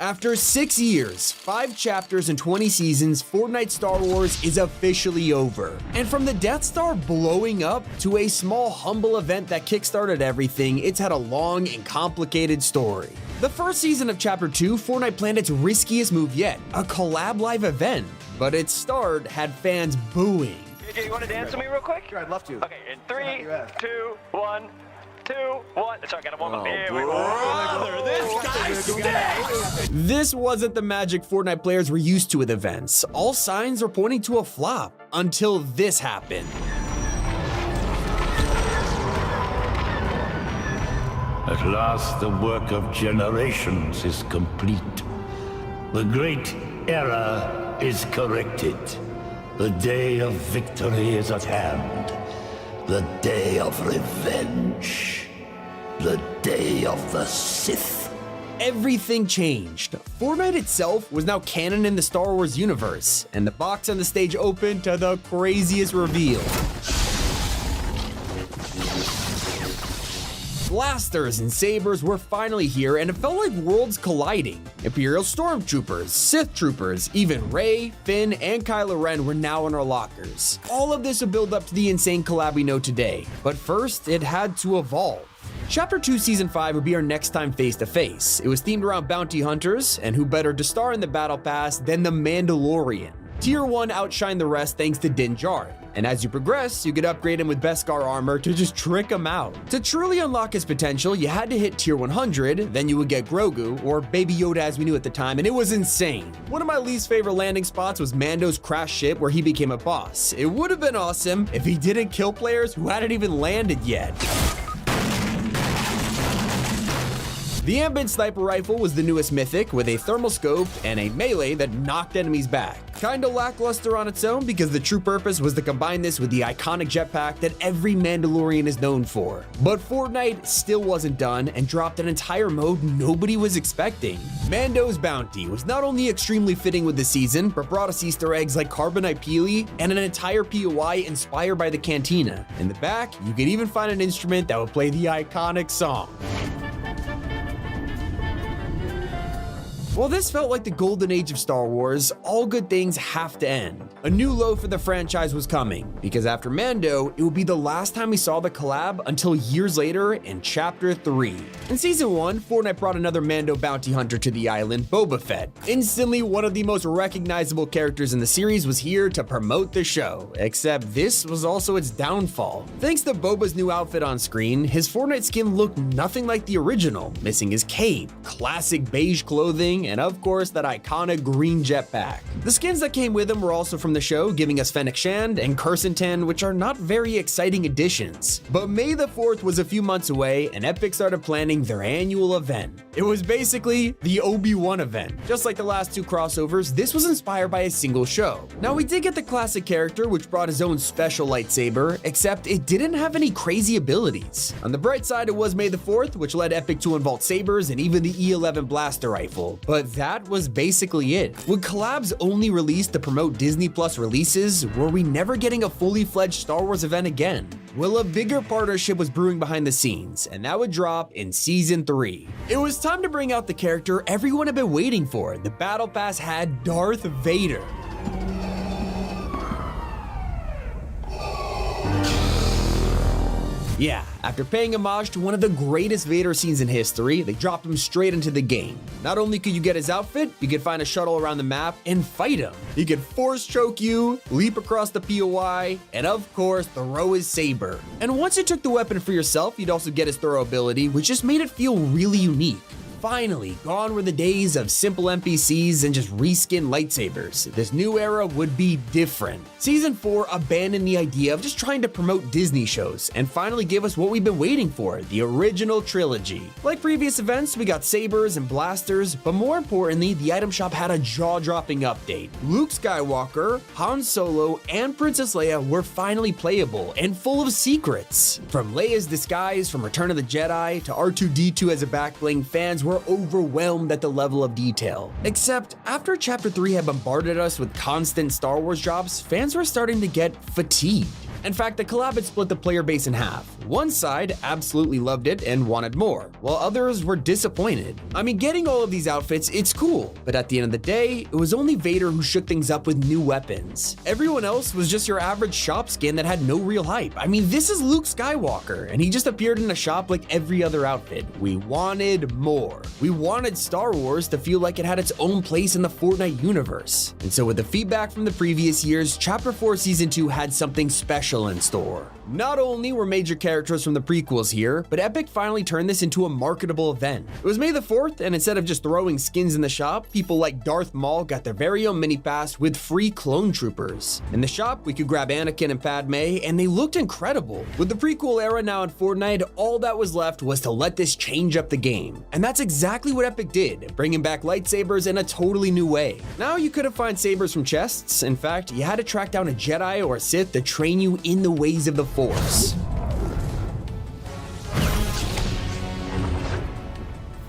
After 6 years, 5 chapters and 20 seasons, Fortnite Star Wars is officially over. And from the Death Star blowing up to a small, humble event that kickstarted everything, it's had a long and complicated story. The first season of Chapter 2, Fortnite planned its riskiest move yet, a collab live event. But its start had fans booing. JJ, you want to dance with me real quick? Sure, I'd love to. Okay, in 3, 2, 1, 2, 1. Sorry, I gotta warm up. Here we go. Brother, this guy stinks! This wasn't the magic Fortnite players were used to with events. All signs were pointing to a flop until this happened. At last, the work of generations is complete. The great error is corrected. The day of victory is at hand. The day of revenge. The day of the Sith. Everything changed. Fortnite itself was now canon in the Star Wars universe, and the box on the stage opened to the craziest reveal. Blasters and sabers were finally here, and it felt like worlds colliding. Imperial stormtroopers, Sith troopers, even Rey, Finn, and Kylo Ren were now in our lockers. All of this would build up to the insane collab we know today, but first it had to evolve. Chapter 2 Season 5 would be our next time face to face. It was themed around bounty hunters, and who better to star in the battle pass than the Mandalorian. Tier 1 outshined the rest thanks to Din Djarin, and as you progress, you could upgrade him with Beskar armor to just trick him out. To truly unlock his potential, you had to hit tier 100, then you would get Grogu, or Baby Yoda as we knew at the time, and it was insane. One of my least favorite landing spots was Mando's crashed ship where he became a boss. It would have been awesome if he didn't kill players who hadn't even landed yet. The Ambient Sniper Rifle was the newest mythic with a thermal scope and a melee that knocked enemies back. Kinda lackluster on its own because the true purpose was to combine this with the iconic jetpack that every Mandalorian is known for. But Fortnite still wasn't done and dropped an entire mode nobody was expecting. Mando's Bounty was not only extremely fitting with the season, but brought us Easter eggs like Carbonite Peely and an entire POI inspired by the Cantina. In the back, you could even find an instrument that would play the iconic song. While this felt like the golden age of Star Wars, all good things have to end. A new low for the franchise was coming, because after Mando, it would be the last time we saw the collab until years later in Chapter 3. In Season 1, Fortnite brought another Mando bounty hunter to the island, Boba Fett. Instantly, one of the most recognizable characters in the series was here to promote the show, except this was also its downfall. Thanks to Boba's new outfit on screen, his Fortnite skin looked nothing like the original, missing his cape, classic beige clothing, and of course that iconic green jetpack. The skins that came with him were also from the show, giving us Fennec Shand and Cursentan, which are not very exciting additions. But May the 4th was a few months away, and Epic started planning their annual event. It was basically the Obi-Wan event. Just like the last 2 crossovers, this was inspired by a single show. Now we did get the classic character, which brought his own special lightsaber, except it didn't have any crazy abilities. On the bright side, it was May the 4th, which led Epic to unvault sabers and even the E11 blaster rifle. But that was basically it. Would collabs only released to promote Disney Plus releases? Were we never getting a fully fledged Star Wars event again? Well, a bigger partnership was brewing behind the scenes, and that would drop in Season 3. It was time to bring out the character everyone had been waiting for. The Battle Pass had Darth Vader. Yeah, after paying homage to one of the greatest Vader scenes in history, they dropped him straight into the game. Not only could you get his outfit, you could find a shuttle around the map and fight him. He could force choke you, leap across the POI, and of course, throw his saber. And once you took the weapon for yourself, you'd also get his throw ability, which just made it feel really unique. Finally, gone were the days of simple NPCs and just reskin lightsabers. This new era would be different. Season 4 abandoned the idea of just trying to promote Disney shows and finally give us what we've been waiting for, the original trilogy. Like previous events, we got sabers and blasters, but more importantly, the item shop had a jaw-dropping update. Luke Skywalker, Han Solo, and Princess Leia were finally playable and full of secrets. From Leia's disguise from Return of the Jedi to R2-D2 as a backbling, fans were overwhelmed at the level of detail. Except after Chapter 3 had bombarded us with constant Star Wars drops, fans were starting to get fatigued. In fact, the collab had split the player base in half. One side absolutely loved it and wanted more, while others were disappointed. I mean, getting all of these outfits, it's cool, but at the end of the day, it was only Vader who shook things up with new weapons. Everyone else was just your average shop skin that had no real hype. I mean, this is Luke Skywalker, and he just appeared in a shop like every other outfit. We wanted more. We wanted Star Wars to feel like it had its own place in the Fortnite universe. And so with the feedback from the previous years, Chapter 4 Season 2 had something special in store. Not only were major characters from the prequels here, but Epic finally turned this into a marketable event. It was May the 4th, and instead of just throwing skins in the shop, people like Darth Maul got their very own mini pass with free clone troopers. In the shop, we could grab Anakin and Padme, and they looked incredible. With the prequel era now in Fortnite, all that was left was to let this change up the game. And that's exactly what Epic did, bringing back lightsabers in a totally new way. Now you couldn't find sabers from chests. In fact, you had to track down a Jedi or a Sith to train you in the ways of the Force.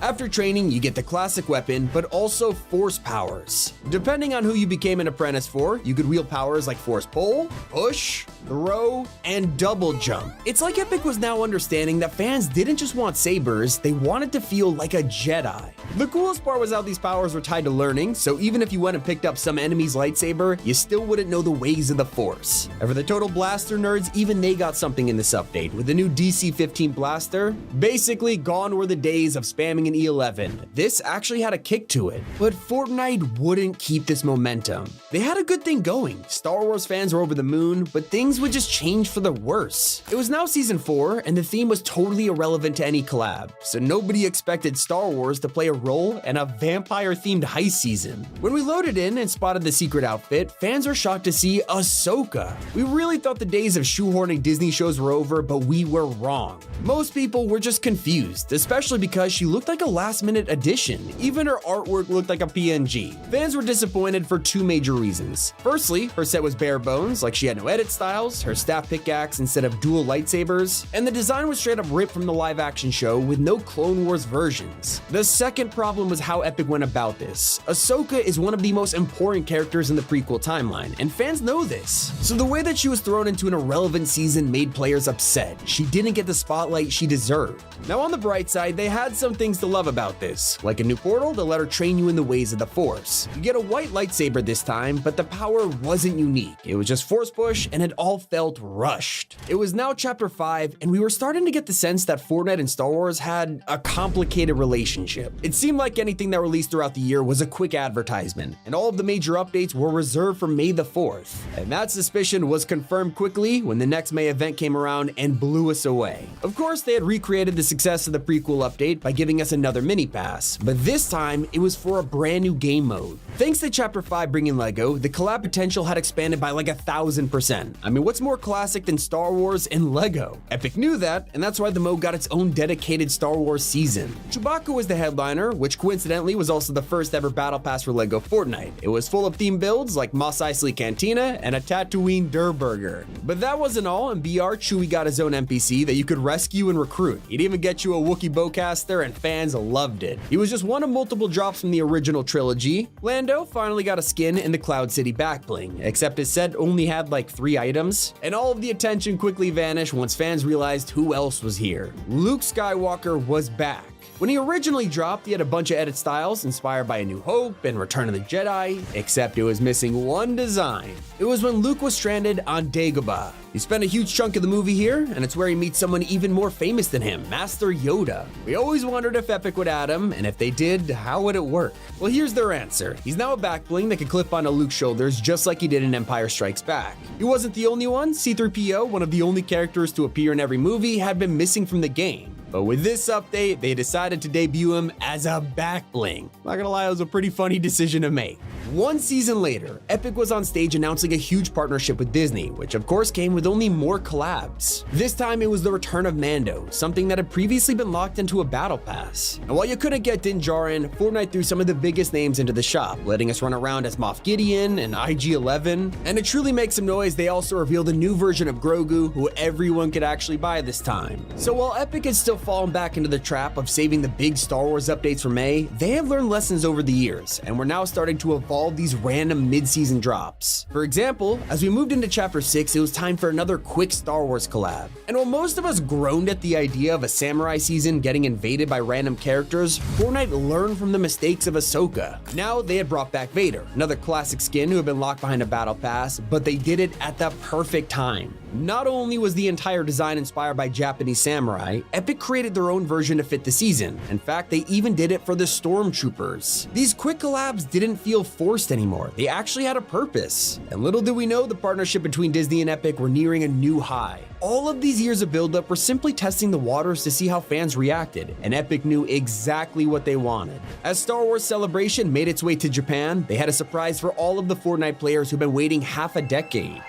After training, you get the classic weapon, but also force powers. Depending on who you became an apprentice for, you could wield powers like force pull, push, throw, and double jump. It's like Epic was now understanding that fans didn't just want sabers, they wanted to feel like a Jedi. The coolest part was how these powers were tied to learning, so even if you went and picked up some enemy's lightsaber, you still wouldn't know the ways of the Force. And for the total blaster nerds, even they got something in this update, with the new DC-15 blaster. Basically, gone were the days of spamming an E11. This actually had a kick to it, but Fortnite wouldn't keep this momentum. They had a good thing going. Star Wars fans were over the moon, but things would just change for the worse. It was now season 4, and the theme was totally irrelevant to any collab, so nobody expected Star Wars to play a role in a vampire-themed heist season. When we loaded in and spotted the secret outfit, fans were shocked to see Ahsoka. We really thought the days of shoehorning Disney shows were over, but we were wrong. Most people were just confused, especially because she looked like a last-minute addition. Even her artwork looked like a PNG. Fans were disappointed for two major reasons. Firstly, her set was bare bones, like she had no edit styles, her staff pickaxe instead of dual lightsabers, and the design was straight up ripped from the live-action show with no Clone Wars versions. The second problem was how Epic went about this. Ahsoka is one of the most important characters in the prequel timeline, and fans know this. So the way that she was thrown into an irrelevant season made players upset. She didn't get the spotlight she deserved. Now on the bright side, they had some things to love about this, like a new portal to let her train you in the ways of the Force. You get a white lightsaber this time, but the power wasn't unique. It was just force push, and it all felt rushed. It was now Chapter 5, and we were starting to get the sense that Fortnite and Star Wars had a complicated relationship. It seemed like anything that released throughout the year was a quick advertisement, and all of the major updates were reserved for May the 4th. And that suspicion was confirmed quickly when the next May event came around and blew us away. Of course, they had recreated the success of the prequel update by giving us another mini pass, but this time it was for a brand new game mode. Thanks to Chapter 5 bringing LEGO, the collab potential had expanded by like 1,000%. I mean, what's more classic than Star Wars and LEGO? Epic knew that, and that's why the mode got its own dedicated Star Wars season. Chewbacca was the headliner, which coincidentally was also the first ever battle pass for LEGO Fortnite. It was full of themed builds like Mos Eisley Cantina and a Tatooine Durr Burger. But that wasn't all. In BR, Chewie got his own NPC that you could rescue and recruit. He'd even get you a Wookiee bowcaster, and fans loved it. He was just one of multiple drops from the original trilogy. Lando finally got a skin in the Cloud City back bling, except his set only had like 3 items, and all of the attention quickly vanished once fans realized who else was here. Luke Skywalker was back. When he originally dropped, he had a bunch of edit styles inspired by A New Hope and Return of the Jedi, except it was missing one design. It was when Luke was stranded on Dagobah. He spent a huge chunk of the movie here, and it's where he meets someone even more famous than him, Master Yoda. We always wondered if Epic would add him, and if they did, how would it work? Well, here's their answer. He's now a back bling that could clip onto Luke's shoulders just like he did in Empire Strikes Back. He wasn't the only one. C-3PO, one of the only characters to appear in every movie, had been missing from the game. But with this update, they decided to debut him as a back bling. Not gonna lie, it was a pretty funny decision to make. One season later, Epic was on stage announcing a huge partnership with Disney, which of course came with only more collabs. This time it was the return of Mando, something that had previously been locked into a battle pass. And while you couldn't get Din Djarin, Fortnite threw some of the biggest names into the shop, letting us run around as Moff Gideon and IG-11. And to truly make some noise, they also revealed a new version of Grogu, who everyone could actually buy this time. So while Epic is still fallen back into the trap of saving the big Star Wars updates for May, they have learned lessons over the years, and we're now starting to evolve all these random mid-season drops. For example, as we moved into Chapter 6, it was time for another quick Star Wars collab. And while most of us groaned at the idea of a samurai season getting invaded by random characters, Fortnite learned from the mistakes of Ahsoka. Now they had brought back Vader, another classic skin who had been locked behind a battle pass, but they did it at the perfect time. Not only was the entire design inspired by Japanese samurai, Epic created their own version to fit the season. In fact, they even did it for the Stormtroopers. These quick collabs didn't feel forced anymore. They actually had a purpose. And little did we know, the partnership between Disney and Epic were nearing a new high. All of these years of buildup were simply testing the waters to see how fans reacted, and Epic knew exactly what they wanted. As Star Wars Celebration made its way to Japan, they had a surprise for all of the Fortnite players who've been waiting half a decade.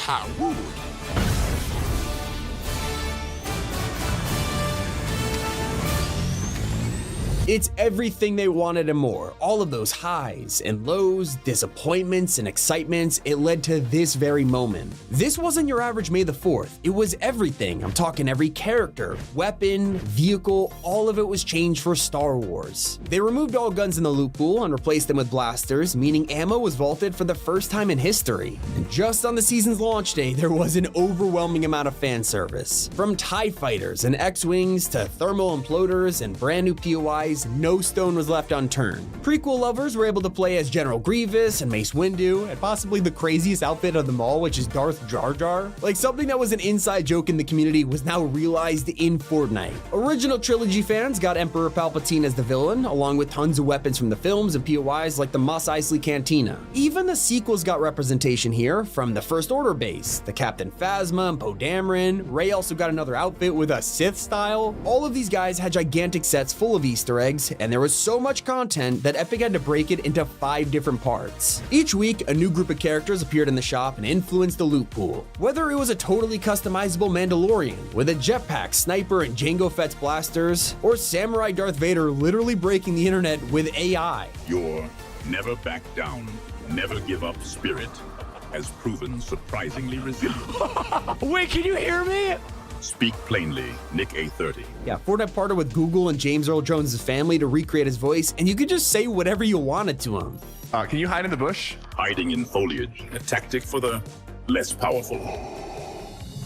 How rude. It's everything they wanted and more. All of those highs and lows, disappointments and excitements, it led to this very moment. This wasn't your average May the 4th. It was everything. I'm talking every character, weapon, vehicle, all of it was changed for Star Wars. They removed all guns in the loot pool and replaced them with blasters, meaning ammo was vaulted for the first time in history. And just on the season's launch day, there was an overwhelming amount of fan service. From TIE fighters and X-Wings to thermal imploders and brand new POIs, no stone was left unturned. Prequel lovers were able to play as General Grievous and Mace Windu, and possibly the craziest outfit of them all, which is Darth Jar Jar. Like, something that was an inside joke in the community was now realized in Fortnite. Original trilogy fans got Emperor Palpatine as the villain, along with tons of weapons from the films and POIs like the Mos Eisley Cantina. Even the sequels got representation here, from the First Order base, the Captain Phasma and Poe Dameron. Rey also got another outfit with a Sith style. All of these guys had gigantic sets full of Easter eggs, and there was so much content that Epic had to break it into 5 different parts. Each week, a new group of characters appeared in the shop and influenced the loot pool. Whether it was a totally customizable Mandalorian with a jetpack, sniper, and Jango Fett's blasters, or Samurai Darth Vader literally breaking the internet with AI. Your never back down, never give up spirit has proven surprisingly resilient. Wait, can you hear me? Speak plainly, Nick A30. Yeah, Fortnite partnered with Google and James Earl Jones' family to recreate his voice, and you could just say whatever you wanted to him. Can you hide in the bush? Hiding in foliage, a tactic for the less powerful.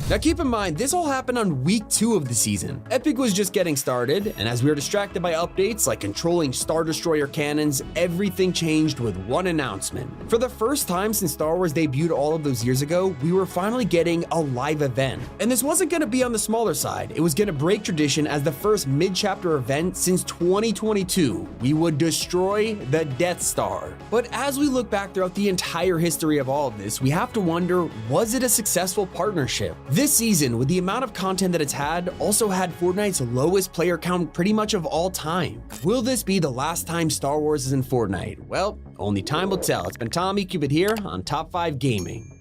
Now keep in mind, this all happened on week 2 of the season. Epic was just getting started, and as we were distracted by updates like controlling Star Destroyer cannons, everything changed with one announcement. For the first time since Star Wars debuted all of those years ago, we were finally getting a live event. And this wasn't going to be on the smaller side, it was going to break tradition as the first mid-chapter event since 2022. We would destroy the Death Star. But as we look back throughout the entire history of all of this, we have to wonder, was it a successful partnership? This season, with the amount of content that it's had, also had Fortnite's lowest player count pretty much of all time. Will this be the last time Star Wars is in Fortnite? Well, only time will tell. It's been Tommy, keep it here on Top 5 Gaming.